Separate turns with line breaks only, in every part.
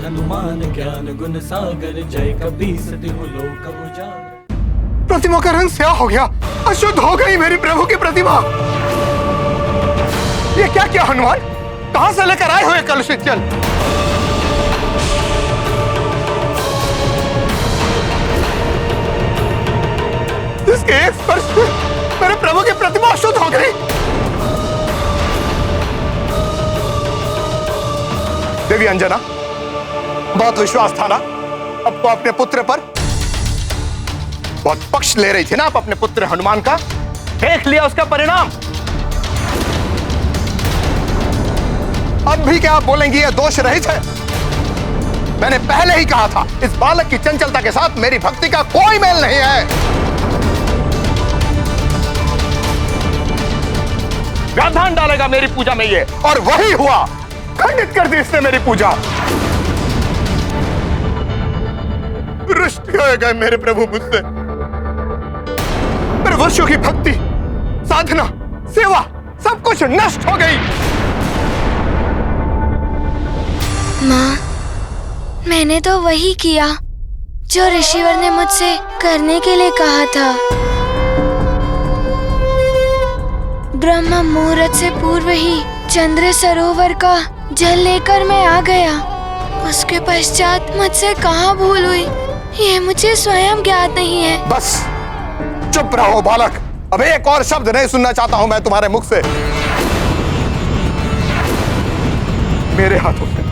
हनुमान ज्ञान गुण सागर, जय कपीस तिहु लोक उजागर।
प्रतिमा का रंग स्याह हो गया, अशुद्ध हो गई मेरी प्रभु की प्रतिमा। ये क्या किया हनुमान? कहां से लेकर आए हुए कलुषित जल? इसके एक स्पर्श से मेरे प्रभु की प्रतिमा अशुद्ध हो गई। देवी अंजना, बहुत विश्वास था ना अब तो अपने पुत्र पर? बहुत पक्ष ले रही थी ना आप अपने पुत्र हनुमान का? देख लिया उसका परिणाम। अब भी क्या आप बोलेंगी यह दोष रहित है? मैंने पहले ही कहा था इस बालक की चंचलता के साथ मेरी भक्ति का कोई मेल नहीं है। व्यवधान डालेगा मेरी पूजा में ये, और वही हुआ। खंडित कर दी इसने मेरी पूजा। रुष्ट गए मेरे प्रभु मुझसे। मेरे वर्षों की भक्ति, साधना, सेवा सब कुछ नष्ट हो गई।
माँ, मैंने तो वही किया जो ऋषिवर ने मुझसे करने के लिए कहा था। ब्रह्म मुहूर्त से पूर्व ही चंद्र सरोवर का जल लेकर मैं आ गया। उसके पश्चात मुझसे कहाँ भूल हुई ये मुझे स्वयं ज्ञात नहीं है।
बस चुप रहो बालक, अब एक और शब्द नहीं सुनना चाहता हूँ मैं तुम्हारे मुख से। मेरे हाथों से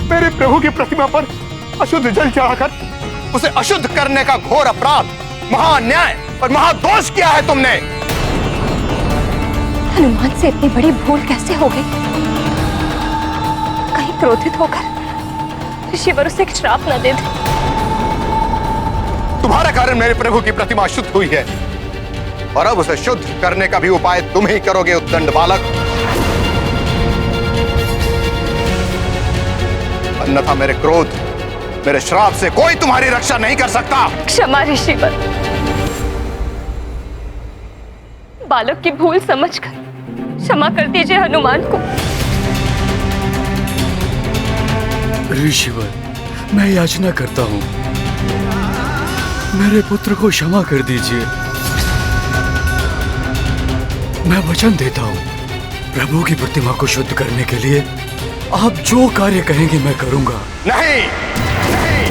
मेरे प्रभु की प्रतिमा पर अशुद्ध जल चढ़ाकर उसे अशुद्ध करने का घोर अपराध, महान्याय और महादोष किया है तुमने।
हनुमान से इतनी बड़ी भूल कैसे हो गई? कहीं क्रोधित होकर ऋषिवर उसे एक श्राप न दे दे।
तुम्हारे कारण मेरे प्रभु की प्रतिमा शुद्ध हुई है, और अब उसे शुद्ध करने का भी उपाय तुम ही करोगे उद्दंड बालक। अन्यथा मेरे क्रोध, मेरे श्राप से कोई तुम्हारी रक्षा नहीं कर सकता।
क्षमा ऋषिवर, बालक की भूल समझकर क्षमा कर दीजिए हनुमान को।
ऋषिवर, मैं याचना करता हूँ, मेरे पुत्र को क्षमा कर दीजिए। मैं वचन देता हूँ, प्रभु की प्रतिमा को शुद्ध करने के लिए आप जो कार्य कहेंगे मैं करूंगा।
नहीं, नहीं,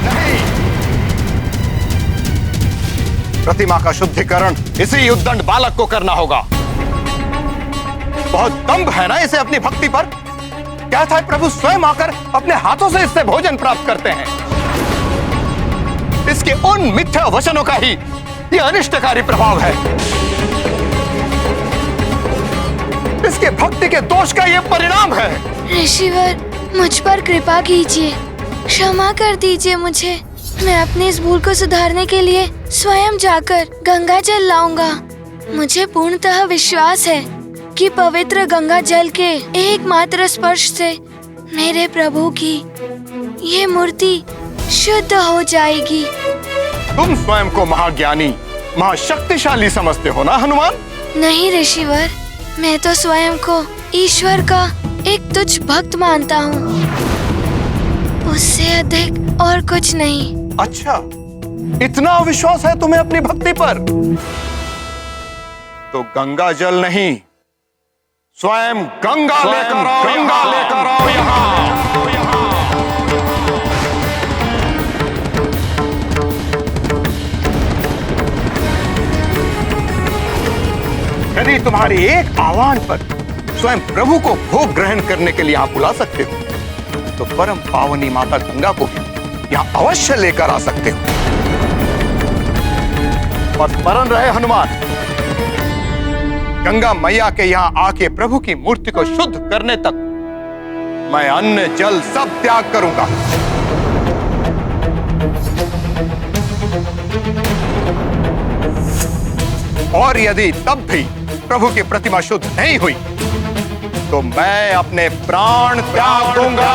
नहीं। प्रतिमा का शुद्धिकरण इसी उद्दंड बालक को करना होगा। बहुत दंभ है ना इसे अपनी भक्ति पर। क्या था प्रभु स्वयं आकर अपने हाथों से इससे भोजन प्राप्त करते हैं। इसके उन मिथ्या वचनों का ही ये अनिष्टकारी प्रभाव है। इसके भक्ति के दोष का ये परिणाम है।
ऋषिवर, मुझ पर कृपा कीजिए, क्षमा कर दीजिए मुझे। मैं अपनी इस भूल को सुधारने के लिए स्वयं जाकर गंगा जल लाऊंगा। मुझे पूर्णतः विश्वास है कि पवित्र गंगा जल के एकमात्र स्पर्श से मेरे प्रभु की ये मूर्ति शुद्ध हो जाएगी।
तुम स्वयं को महाज्ञानी, महाशक्तिशाली समझते हो ना हनुमान?
नहीं ऋषिवर, मैं तो स्वयं को ईश्वर का एक तुच्छ भक्त मानता हूँ, उससे अधिक और कुछ नहीं।
अच्छा, इतना विश्वास है तुम्हें अपनी भक्ति पर? तो गंगा जल नहीं, स्वयं गंगा लेकर आओ, गंगा लेकर आओ यहाँ। यदि तुम्हारी एक आह्वान पर स्वयं प्रभु को भोग ग्रहण करने के लिए आप बुला सकते हो, तो परम पावनी माता गंगा को भी यहाँ अवश्य लेकर आ सकते हो। और स्मरण रहे हनुमान, गंगा मैया के यहाँ आके प्रभु की मूर्ति को शुद्ध करने तक मैं अन्न जल सब त्याग करूंगा। और यदि तब भी प्रभु की प्रतिमा शुद्ध नहीं हुई तो मैं अपने प्राण त्याग दूंगा।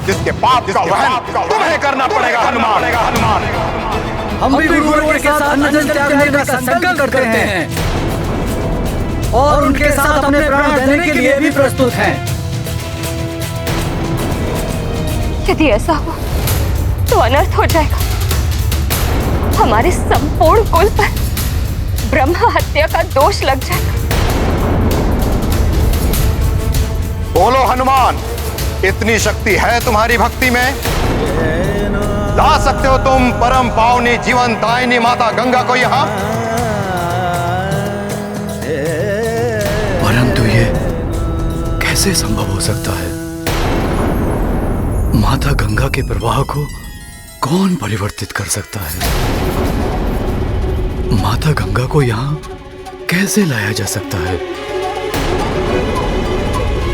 जिसके पाप का वहन तुम्हें करना पड़ेगा हनुमान।
हम भी गुरुवर के साथ अन्नजल त्यागने का संकल्प करते हैं और उनके साथ अपने प्राण देने के लिए भी प्रस्तुत हैं।
यदि ऐसा हो तो अनर्थ हो जाएगा। हमारे संपूर्ण कुल पर ब्रह्म हत्या का दोष लग जाएगा।
बोलो हनुमान, इतनी शक्ति है तुम्हारी भक्ति में? ला सकते हो तुम परम पावनी जीवन दायिनी माता गंगा को यहाँ?
परंतु ये कैसे संभव हो सकता है? माता गंगा के प्रवाह को कौन परिवर्तित कर सकता है? माता गंगा को यहाँ कैसे लाया जा सकता है?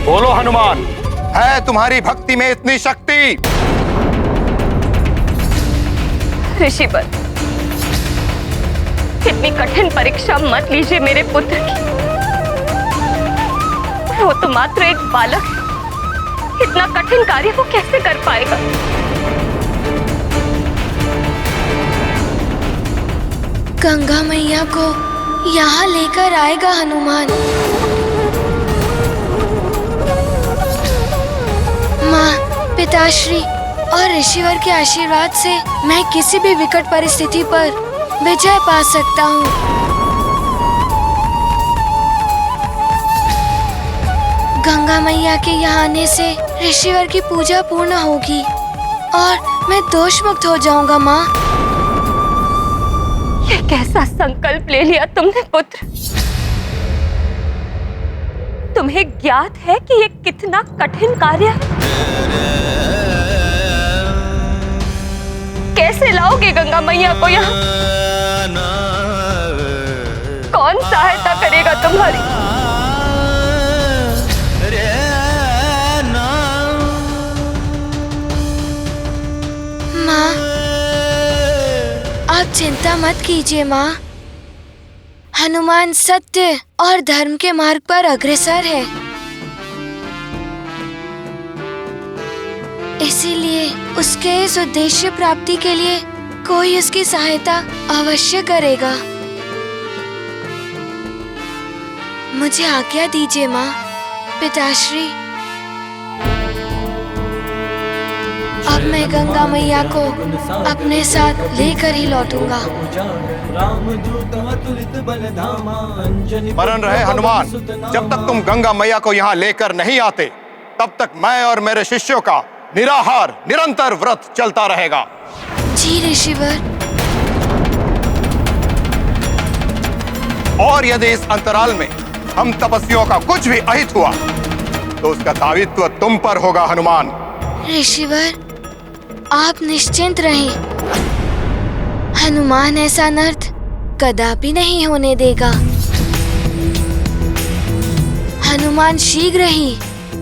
बोलो हनुमान, है तुम्हारी भक्ति में इतनी शक्ति?
ऋषिवर, इतनी कठिन परीक्षा मत लीजिए मेरे पुत्र की। वो तो मात्र एक बालक है। इतना कठिन कार्य वो कैसे कर पाएगा?
गंगा मैया को यहाँ लेकर आएगा हनुमान। माँ, पिताश्री और ऋषिवर के आशीर्वाद से मैं किसी भी विकट परिस्थिति पर विजय पा सकता हूँ। गंगा मैया के यहाँ आने से ऋषिवर की पूजा पूर्ण होगी और मैं दोष मुक्त हो जाऊंगा। माँ,
ये कैसा संकल्प ले लिया तुमने पुत्र? तुम्हें ज्ञात है कि ये कितना कठिन कार्य है? कैसे लाओगे गंगा मैया को यहाँ? कौन सहायता करेगा तुम्हारी?
माँ, आप चिंता मत कीजिए माँ। हनुमान सत्य और धर्म के मार्ग पर अग्रसर है, इसीलिए उसके इस उद्देश्य प्राप्ति के लिए कोई उसकी सहायता अवश्य करेगा। मुझे आज्ञा दीजिए माँ। पिताश्री, अब मैं गंगा मैया को अपने साथ लेकर ही लौटूंगा।
स्मरण रहे हनुमान, जब तक तुम गंगा मैया को यहाँ लेकर नहीं आते तब तक मैं और मेरे शिष्यों का निराहार निरंतर व्रत चलता रहेगा।
जी ऋषिवर।
और यदि इस अंतराल में हम तपस्वियों का कुछ भी अहित हुआ तो उसका दायित्व तुम पर होगा हनुमान।
ऋषिवर, आप निश्चिंत रहें। हनुमान ऐसा अनर्थ कदापि नहीं होने देगा। हनुमान शीघ्र ही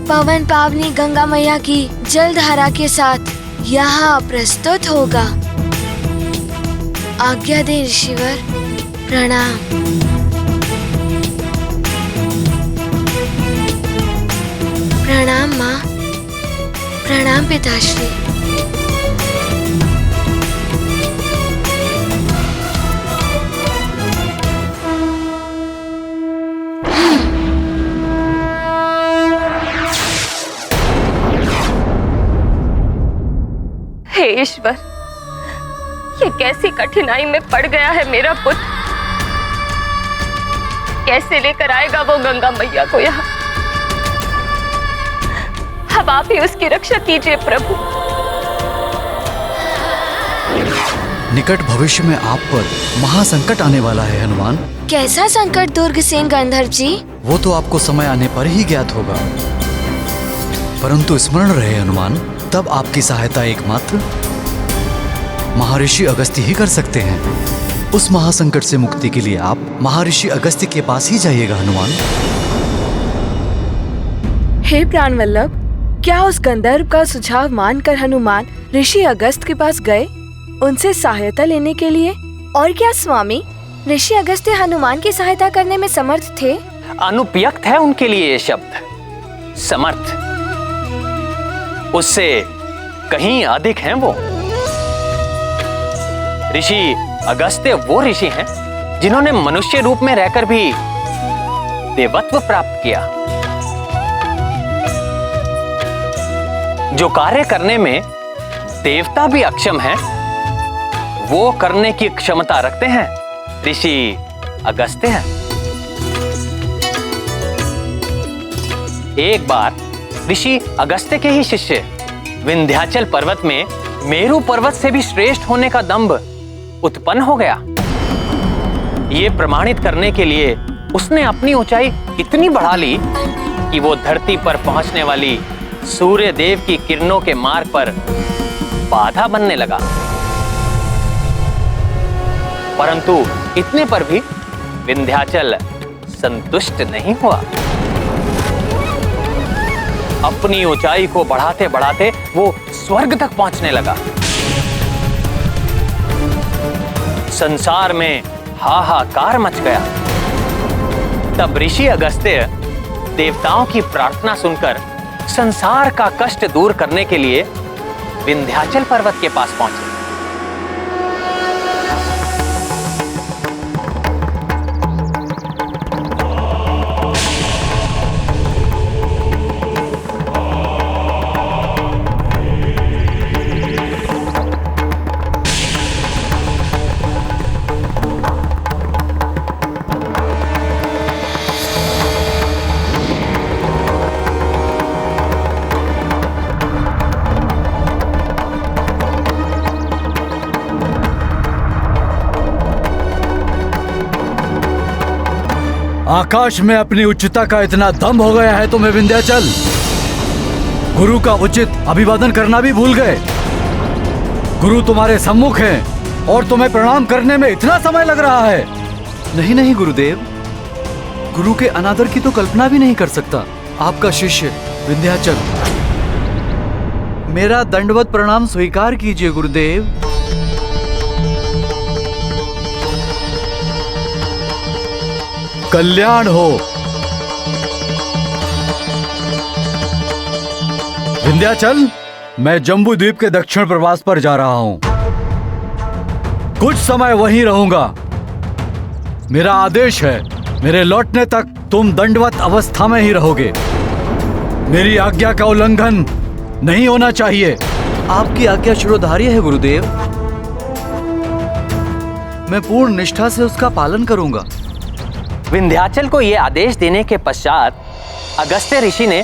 पवन पावनी गंगा मैया की जलधारा के साथ यहाँ प्रस्तुत होगा। आज्ञा दे ऋषिवर। प्रणाम। प्रणाम माँ। प्रणाम पिताश्री।
हे ईश्वर, ये कैसी कठिनाई में पड़ गया है मेरा पुत्र। कैसे लेकर आएगा वो गंगा मैया को यहाँ? अब आप ही उसकी रक्षा कीजिए प्रभु।
निकट भविष्य में आप पर महासंकट आने वाला है हनुमान।
कैसा संकट दुर्गसेन गंधर्व जी?
वो तो आपको समय आने पर ही ज्ञात होगा, परंतु स्मरण रहे हनुमान, तब आपकी सहायता एकमात्र महर्षि अगस्त्य ही कर सकते हैं। उस महासंकट से मुक्ति के लिए आप महर्षि अगस्त्य के पास ही जाइएगा हनुमान।
हे प्राणवल्लभ, क्या उस गंधर्व का सुझाव मानकर हनुमान ऋषि अगस्त के पास गए उनसे सहायता लेने के लिए? और क्या स्वामी, ऋषि अगस्त्य हनुमान की सहायता करने में समर्थ थे?
अनुपयुक्त है उनके लिए ये शब्द। समर्थ उससे कहीं अधिक हैं वो। ऋषि अगस्त्य वो ऋषि हैं जिन्होंने मनुष्य रूप में रहकर भी देवत्व प्राप्त किया। जो कार्य करने में देवता भी अक्षम है, वो करने की क्षमता रखते हैं ऋषि अगस्त्य हैं। एक बार ऋषि अगस्त्य के ही शिष्य विंध्याचल पर्वत में मेरु पर्वत से भी श्रेष्ठ होने का दंभ उत्पन्न हो गया। ये प्रमाणित करने के लिए उसने अपनी ऊंचाई इतनी बढ़ा ली कि वो धरती पर पहुंचने वाली सूर्य देव की किरणों के मार्ग पर बाधा बनने लगा। परंतु इतने पर भी विंध्याचल संतुष्ट नहीं हुआ। अपनी ऊंचाई को बढ़ाते बढ़ाते वो स्वर्ग तक पहुंचने लगा। संसार में हाहाकार मच गया। तब ऋषि अगस्त्य देवताओं की प्रार्थना सुनकर संसार का कष्ट दूर करने के लिए विंध्याचल पर्वत के पास पहुंचे।
आकाश में अपनी उच्चता का इतना दम हो गया है तुम्हें विंध्याचल। गुरु का उचित अभिवादन करना भी भूल गए। गुरु तुम्हारे सम्मुख हैं और तुम्हें प्रणाम करने में इतना समय लग रहा है।
नहीं नहीं गुरुदेव, गुरु के अनादर की तो कल्पना भी नहीं कर सकता। आपका शिष्य विंध्याचल। मेरा दंडवत प्रणाम स्वीकार कीजिए गुरुदेव।
कल्याण हो। विंध्याचल, मैं जम्बू द्वीप के दक्षिण प्रवास पर जा रहा हूं। कुछ समय वहीं रहूंगा। मेरा आदेश है, मेरे लौटने तक तुम दंडवत अवस्था में ही रहोगे। मेरी आज्ञा का उल्लंघन नहीं होना चाहिए।
आपकी आज्ञा शिरोधार्य है गुरुदेव। मैं पूर्ण निष्ठा से उसका पालन करूंगा।
विंध्याचल को यह आदेश देने के पश्चात अगस्त्य ऋषि ने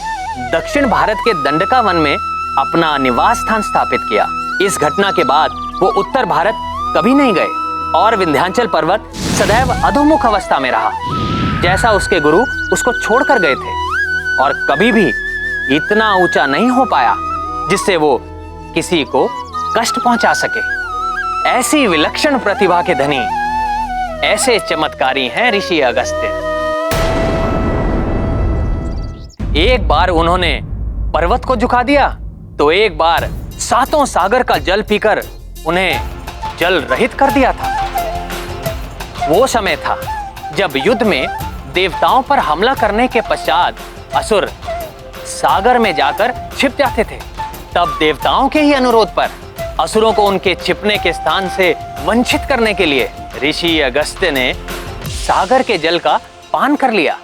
दक्षिण भारत के दंडका वन में अपना निवास स्थान स्थापित किया। इस घटना के बाद वो उत्तर भारत कभी नहीं गए और विंध्याचल पर्वत सदैव अधोमुख अवस्था में रहा, जैसा उसके गुरु उसको छोड़कर गए थे, और कभी भी इतना ऊंचा नहीं हो पाया जिससे वो किसी को कष्ट पहुंचा सके। ऐसी विलक्षण प्रतिभा के धनी, ऐसे चमत्कारी हैं ऋषि अगस्त्य। एक बार उन्होंने पर्वत को झुका दिया तो एक बार सातों सागर का जल पीकर उन्हें जल रहित कर दिया था। वो समय था जब युद्ध में देवताओं पर हमला करने के पश्चात असुर सागर में जाकर छिप जाते थे। तब देवताओं के ही अनुरोध पर असुरों को उनके छिपने के स्थान से वंचित करने के लिए ऋषि अगस्त्य ने सागर के जल का पान कर लिया।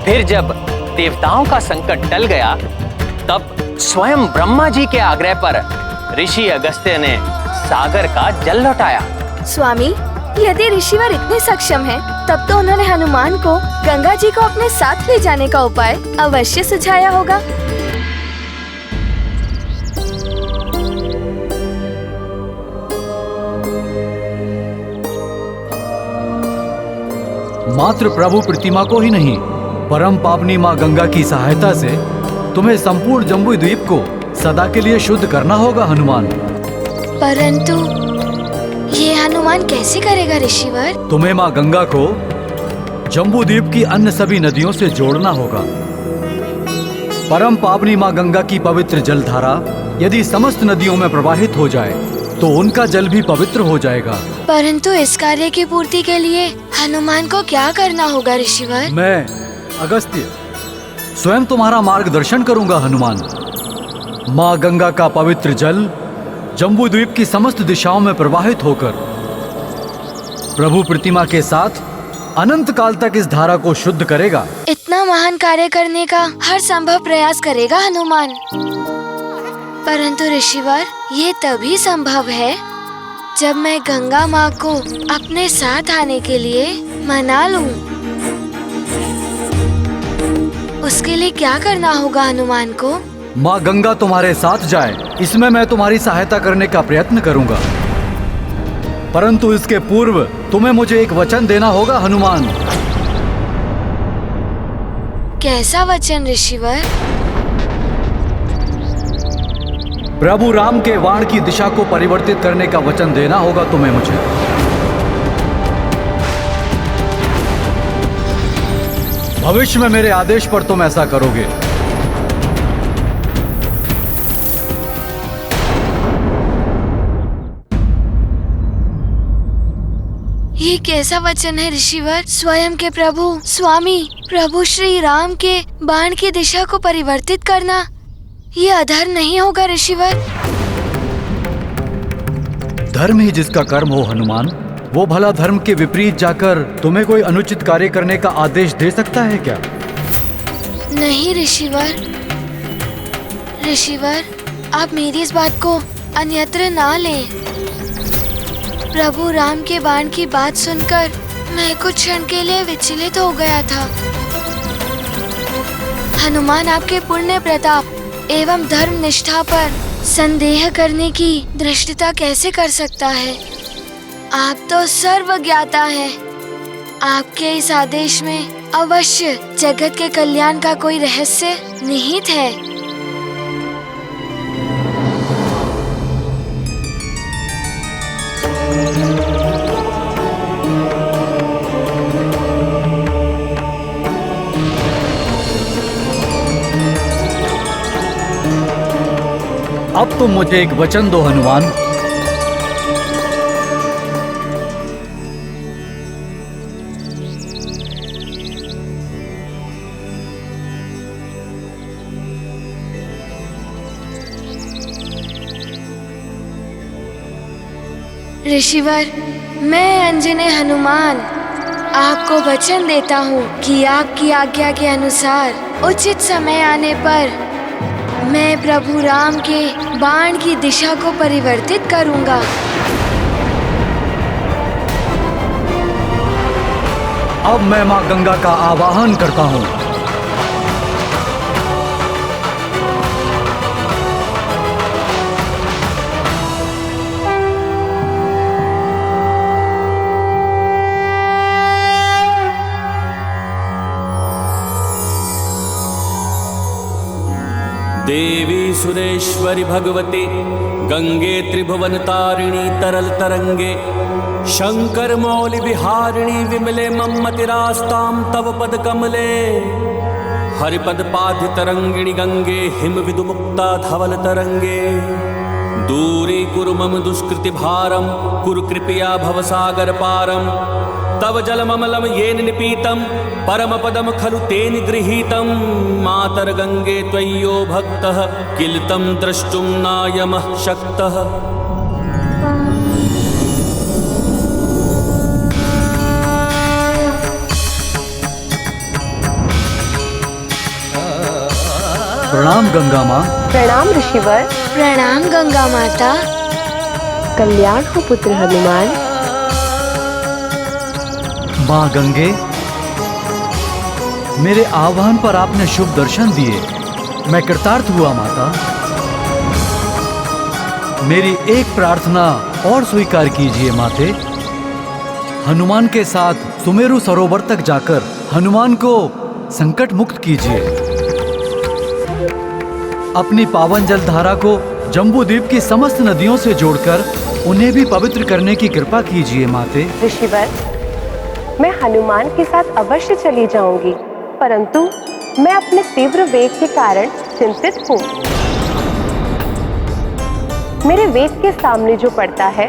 फिर जब देवताओं का संकट टल गया, तब स्वयं ब्रह्मा जी के आग्रह पर ऋषि अगस्त्य ने सागर का जल लौटाया।
स्वामी, यदि ऋषिवर इतने सक्षम हैं, तब तो उन्होंने हनुमान को गंगा जी को अपने साथ ले जाने का उपाय अवश्य सुझाया होगा।
मात्र प्रभु प्रतिमा को ही नहीं, परम पावनी माँ गंगा की सहायता से तुम्हें संपूर्ण जम्बू द्वीप को सदा के लिए शुद्ध करना होगा हनुमान।
परंतु ये हनुमान कैसे करेगा ऋषिवर?
तुम्हें माँ गंगा को जम्बूद्वीप की अन्य सभी नदियों से जोड़ना होगा। परम पावनी माँ गंगा की पवित्र जलधारा यदि समस्त नदियों में प्रवाहित हो जाए तो उनका जल भी पवित्र हो जाएगा।
परंतु इस कार्य की पूर्ति के लिए हनुमान को क्या करना होगा ऋषिवर?
मैं अगस्त्य स्वयं तुम्हारा मार्गदर्शन करूंगा हनुमान। माँ गंगा का पवित्र जल जम्बूद्वीप की समस्त दिशाओं में प्रवाहित होकर प्रभु प्रतिमा के साथ अनंत काल तक इस धारा को शुद्ध करेगा।
इतना महान कार्य करने का हर संभव प्रयास करेगा हनुमान। परंतु ऋषिवर, ये तभी संभव है जब मैं गंगा माँ को अपने साथ आने के लिए मना लूं। उसके लिए क्या करना होगा हनुमान को?
माँ गंगा तुम्हारे साथ जाए, इसमें मैं तुम्हारी सहायता करने का प्रयत्न करूंगा। परंतु इसके पूर्व तुम्हें मुझे एक वचन देना होगा हनुमान।
कैसा वचन ऋषिवर?
प्रभु राम के बाण की दिशा को परिवर्तित करने का वचन देना होगा तुम्हें मुझे। भविष्य में मेरे आदेश पर तुम ऐसा करोगे।
ये कैसा वचन है ऋषिवर? स्वयं के प्रभु स्वामी प्रभु श्री राम के बाण की दिशा को परिवर्तित करना, ये अधर्म नहीं होगा ऋषिवर?
धर्म ही जिसका कर्म हो हनुमान, वो भला धर्म के विपरीत जाकर तुम्हें कोई अनुचित कार्य करने का आदेश दे सकता है क्या?
नहीं ऋषिवर। ऋषिवर, आप मेरी इस बात को अन्यत्र ना लें। प्रभु राम के बाण की बात सुनकर मैं कुछ क्षण के लिए विचलित हो गया था। हनुमान आपके पुण्य प्रताप एवं धर्म निष्ठा पर संदेह करने की दृष्टता कैसे कर सकता है? आप तो सर्वज्ञाता हैं। आपके इस आदेश में अवश्य जगत के कल्याण का कोई रहस्य निहित है।
अब तुम मुझे एक वचन दो हनुमान।
ऋषिवर, मैं अंजने हनुमान आपको वचन देता हूँ कि आपकी आज्ञा के अनुसार उचित समय आने पर मैं प्रभु राम के बाण की दिशा को परिवर्तित करूंगा।
अब मैं माँ गंगा का आवाहन करता हूँ।
देवी सुरेश्वरी भगवती गंगे त्रिभुवन तारिणी तरल तरंगे शंकर मौलि विहारिणी विमले मम्मतिरास्तां तव पद कमले हरिपद पाधि तरंगिणी गंगे हिम विदुमुक्ता धवल तरंगे दूरी कुरु मम दुष्कृति भारम कुरु कृपया भवसागर पारम तव जलममलम येन निपीतम परम पदम खलु तेन गृहीतम मातर गंगे त्वय्यो भक्तः किल तं द्रष्टुं नायमः शक्तः।
प्रणाम गंगा माँ।
प्रणाम ऋषिवर।
प्रणाम गंगा माता।
कल्याण हो पुत्र हनुमान।
माँ गंगे, मेरे आह्वान पर आपने शुभ दर्शन दिए, मैं कृतार्थ हुआ माता। मेरी एक प्रार्थना और स्वीकार कीजिए माते। हनुमान के साथ सुमेरु सरोवर तक जाकर हनुमान को संकट मुक्त कीजिए। अपनी पावन जल धारा को जम्बूद्वीप की समस्त नदियों से जोड़कर उन्हें भी पवित्र करने की कृपा कीजिए माते।
ऋषिवर, मैं हनुमान के साथ अवश्य चली जाऊंगी, परंतु मैं अपने तीव्र वेग के कारण चिंतित हूँ। मेरे वेग के सामने जो पड़ता है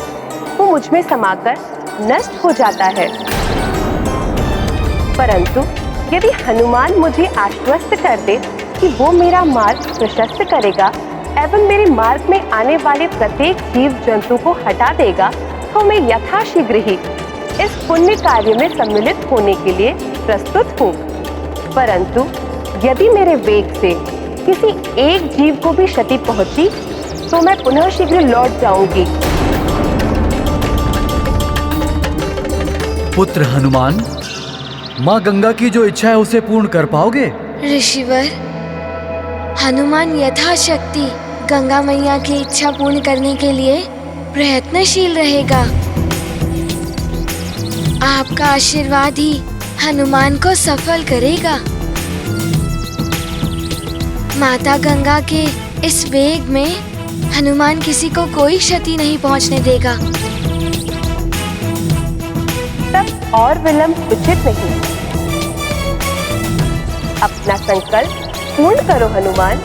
वो मुझ में समाकर नष्ट हो जाता है, परंतु यदि हनुमान मुझे आश्वस्त कर दे कि वो मेरा मार्ग प्रशस्त करेगा एवं मेरे मार्ग में आने वाले प्रत्येक जीव जंतु को हटा देगा, तो मैं यथाशीघ्र ही इस पुण्य कार्य में सम्मिलित होने के लिए प्रस्तुत हूँ। परंतु यदि मेरे वेग से किसी एक जीव को भी क्षति पहुंची तो मैं पुनः शीघ्र लौट जाऊंगी।
पुत्र हनुमान, माँ गंगा की जो इच्छा है उसे पूर्ण कर पाओगे?
ऋषिवर, हनुमान यथाशक्ति गंगा मैया की इच्छा पूर्ण करने के लिए प्रयत्नशील रहेगा। आपका आशीर्वाद ही हनुमान को सफल करेगा। माता गंगा के इस वेग में हनुमान किसी को कोई क्षति नहीं पहुंचने देगा।
तब और विलंब उचित नहीं। अपना संकल्प पूर्ण करो हनुमान।